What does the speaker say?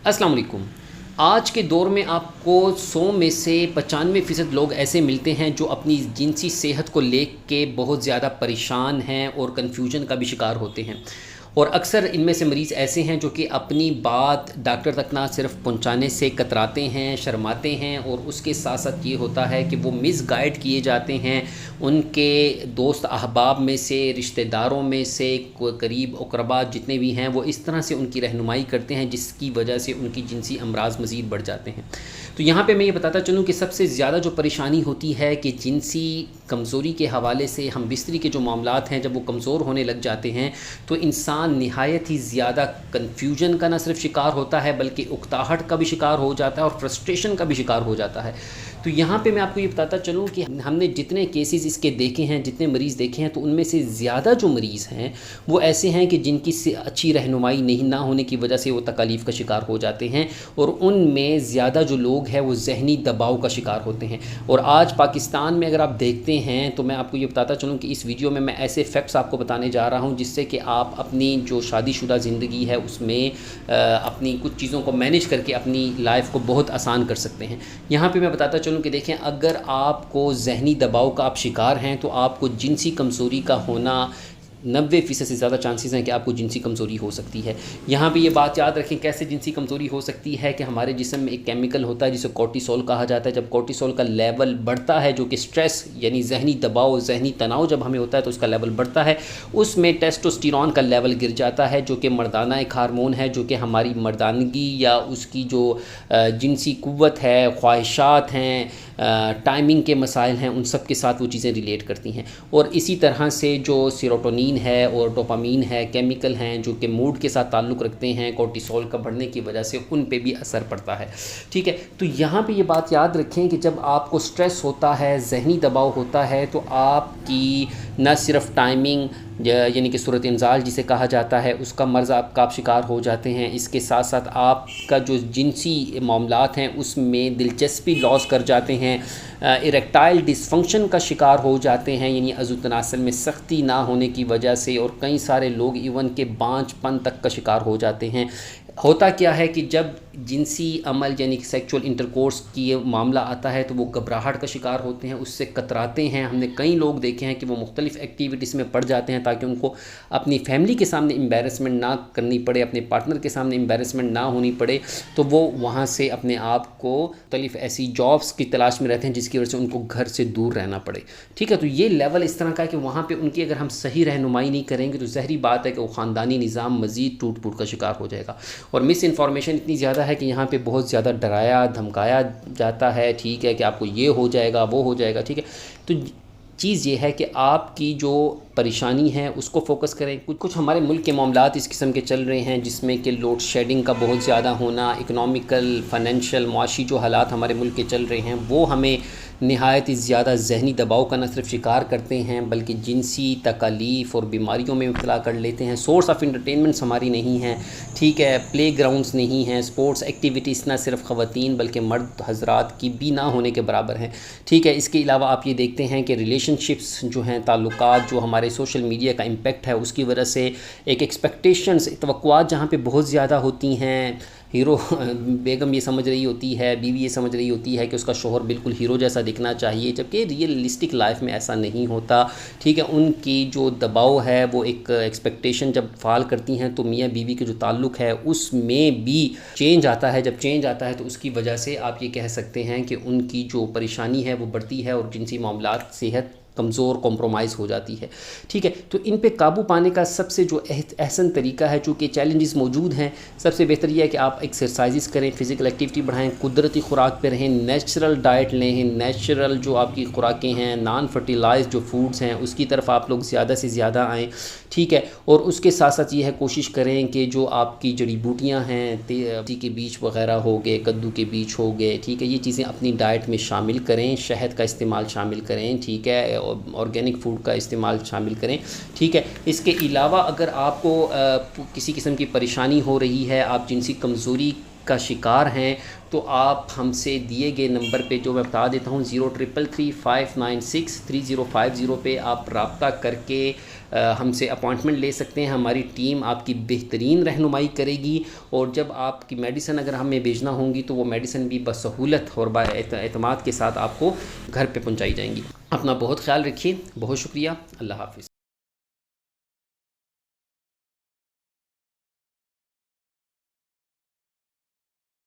अस्सलाम वालेकुम। आज के दौर में आपको 100 में से 95% लोग ऐसे मिलते हैं जो अपनी जिनसी सेहत को लेके बहुत ज़्यादा परेशान हैं और कन्फ्यूजन का भी शिकार होते हैं। और अक्सर इनमें से मरीज़ ऐसे हैं जो कि अपनी बात डॉक्टर तक ना सिर्फ पहुंचाने से कतराते हैं, शर्माते हैं, और उसके साथ साथ ये होता है कि वो मिसगाइड किए जाते हैं उनके दोस्त अहबाब में से, रिश्तेदारों में से, करीब अक़रबा जितने भी हैं वो इस तरह से उनकी रहनुमाई करते हैं जिसकी वजह से उनकी जिनसी अमराज मज़ीद बढ़ जाते हैं। तो यहाँ पे मैं ये बताता चलूँ कि सबसे ज़्यादा जो परेशानी होती है कि जिनसी कमज़ोरी के हवाले से हम बिस्तरी के जो मामलात हैं जब वो कमज़ोर होने लग जाते हैं तो इंसान नहायत ही ज़्यादा कन्फ्यूजन का न सिर्फ शिकार होता है बल्कि उकताहट का भी शिकार हो जाता है और फ्रस्ट्रेशन का भी शिकार हो जाता है। तो यहाँ पे मैं आपको ये बताता चलूँ कि हमने जितने केसेस इसके देखे हैं, जितने मरीज़ देखे हैं, तो उनमें से ज़्यादा जो मरीज़ हैं वो ऐसे हैं कि जिनकी से अच्छी रहनुमाई नहीं ना होने की वजह से वो तकालीफ़ का शिकार हो जाते हैं, और उनमें ज़्यादा जो लोग हैं वो जहनी दबाव का शिकार होते हैं। और आज पाकिस्तान में अगर आप देखते हैं तो मैं आपको ये बताता चलूँ कि इस वीडियो में मैं ऐसे फैक्ट्स आपको बताने जा रहा हूँ जिससे कि आप अपनी जो शादीशुदा ज़िंदगी है उसमें अपनी कुछ चीज़ों को मैनेज करके अपनी लाइफ को बहुत आसान कर सकते हैं। यहाँ पे मैं बताता चलूँ कि देखें, अगर आपको जहनी दबाव का आप शिकार हैं तो आपको जिनसी कमज़ोरी का होना 90% से ज़्यादा चांसेस हैं कि आपको जिनसी कमज़ोरी हो सकती है। यहाँ पे ये बात याद रखें कैसे जिनसी कमज़ोरी हो सकती है कि हमारे जिस्म में एक केमिकल होता है जिसे कोर्टिसोल कहा जाता है। जब कोर्टिसोल का लेवल बढ़ता है, जो कि स्ट्रेस यानी जहनी दबाव, जहनी तनाव जब हमें होता है तो उसका लेवल बढ़ता है, उसमें टेस्टोस्टेरोन का लेवल गिर जाता है जो कि मर्दाना एक हार्मोन है जो कि हमारी मर्दानगी या उसकी जो जिनसी क़ुव्वत है, ख्वाहिशात हैं, टाइमिंग के मसाइल हैं, उन सब के साथ वो चीज़ें रिलेट करती हैं। और इसी तरह से जो सेरोटोनिन है और डोपामीन है, केमिकल हैं जो कि मूड के साथ ताल्लुक़ रखते हैं, कोर्टिसोल का बढ़ने की वजह से उन पे भी असर पड़ता है। ठीक है, तो यहाँ पे ये बात याद रखें कि जब आपको स्ट्रेस होता है, जहनी दबाव होता है, तो आपकी न सिर्फ टाइमिंग यानी कि सूरत इंजाल जिसे कहा जाता है उसका मर्ज़ आपका आप शिकार हो जाते हैं, इसके साथ साथ आपका जो जिनसी मामलात हैं उसमें दिलचस्पी लॉस कर जाते हैं, इरेक्टाइल डिसफंक्शन का शिकार हो जाते हैं यानी अज़ू तनासल में सख्ती ना होने की वजह से, और कई सारे लोग इवन के बांझपन तक का शिकार हो जाते हैं। होता क्या है कि जब जिनसी अमल यानी कि सेक्सुअल इंटरकोर्स की मामला आता है तो वो घबराहट का शिकार होते हैं, उससे कतराते हैं। हमने कई लोग देखे हैं कि वो मुख्तलिफ़ एक्टिविटीज़ में पड़ जाते हैं ताकि उनको अपनी फैमिली के सामने एम्बेरसमेंट ना करनी पड़े, अपने पार्टनर के सामने एम्बेरसमेंट ना होनी पड़े, तो वो वहाँ से अपने आप को मुख्तलिफ़ ऐसी जॉब्स की तलाश में रहते हैं जिसकी वजह से उनको घर से दूर रहना पड़े। ठीक है, तो ये लेवल इस तरह का है कि वहाँ पर उनकी अगर हम सही रहनुमाई नहीं करेंगे तो ज़हरी बात है कि वो ख़ानदानी निज़ाम मज़ीद टूट फूट का शिकार हो जाएगा। और मिस इन्फॉर्मेशन इतनी ज़्यादा है कि यहाँ पे बहुत ज़्यादा डराया धमकाया जाता है। ठीक है, कि आपको ये हो जाएगा, वो हो जाएगा। ठीक है, तो चीज़ ये है कि आपकी जो परेशानी है उसको फ़ोकस करें। कुछ हमारे मुल्क के मामलात इस किस्म के चल रहे हैं जिसमें कि लोड शेडिंग का बहुत ज़्यादा होना, इकनॉमिकल, फ़ाइनेंशियल, मुआशी जो हालात हमारे मुल्क के चल रहे हैं वो हमें नहायत ही ज़्यादा जहनी दबाव का न सिर्फ शिकार करते हैं बल्कि जिनसी तकालीफ़ और बीमारियों में मुब्तला कर लेते हैं। सोर्स ऑफ इंटरटेनमेंट्स हमारी नहीं हैं, ठीक है, प्ले ग्राउंड्स नहीं हैं, स्पोर्ट्स एक्टिविटीज़ ना सिर्फ ख़वातीन बल्कि मर्द हज़रात की भी ना होने के बराबर हैं। ठीक है, इसके अलावा आप ये देखते हैं कि रिलेशनशिप्स जो हैं, ताल्लुकात, जो हमारे सोशल मीडिया का इम्पेक्ट है उसकी वजह से एक एक्सपेक्टेशंस, तवक्कुआत जहाँ पे बहुत ज़्यादा होती हैं। हीरो बेगम ये समझ रही होती है, बीवी ये समझ रही होती है कि उसका शोहर बिल्कुल हीरो जैसा दिखना चाहिए, जबकि रियलिस्टिक लाइफ में ऐसा नहीं होता। ठीक है, उनकी जो दबाव है वो एक एक्सपेक्टेशन जब फाल करती हैं तो मियाँ बीवी के जो ताल्लुक़ है उसमें भी चेंज आता है। जब चेंज आता है तो उसकी वजह से आप ये कह सकते हैं कि उनकी जो परेशानी है वो बढ़ती है और जिनसी मामलात, सेहत कमज़ोर, कॉम्प्रोमाइज़ हो जाती है। ठीक है, तो इन पे काबू पाने का सबसे जो अहसन तरीका है, चूँकि चैलेंजेस मौजूद हैं, सबसे बेहतर यह है कि आप एक्सरसाइजेस करें, फ़िज़िकल एक्टिविटी बढ़ाएं, कुदरती खुराक पे रहें, नेचुरल डाइट लें, नेचुरल जो आपकी खुराकें हैं, नॉन फर्टिलाइज जो फूड्स हैं उसकी तरफ आप लोग ज़्यादा से ज़्यादा आएँ। ठीक है, और उसके साथ साथ ये है कोशिश करें कि जो आपकी जड़ी बूटियाँ हैं, तेल के बीज वग़ैरह हो गए, कद्दू के बीज हो गए, ठीक है, ये चीज़ें अपनी डाइट में शामिल करें, शहद का इस्तेमाल शामिल करें। ठीक है, ऑर्गेनिक फूड का इस्तेमाल शामिल करें। ठीक है, इसके अलावा अगर आपको किसी किस्म की परेशानी हो रही है, आप जिनसी कमज़ोरी کا شکار ہیں تو آپ ہم سے دیے گئے نمبر پہ جو میں بتا دیتا ہوں 0333596305 پہ آپ رابطہ کر کے ہم سے اپوائنٹمنٹ لے سکتے ہیں. ہماری ٹیم آپ کی بہترین رہنمائی کرے گی اور جب آپ کی میڈیسن اگر ہمیں بھیجنا ہوں گی تو وہ میڈیسن بھی بسہولت اور اعتماد کے ساتھ آپ کو گھر پہ پہنچائی جائیں گی. اپنا بہت خیال رکھیے. بہت شکریہ. اللہ حافظ.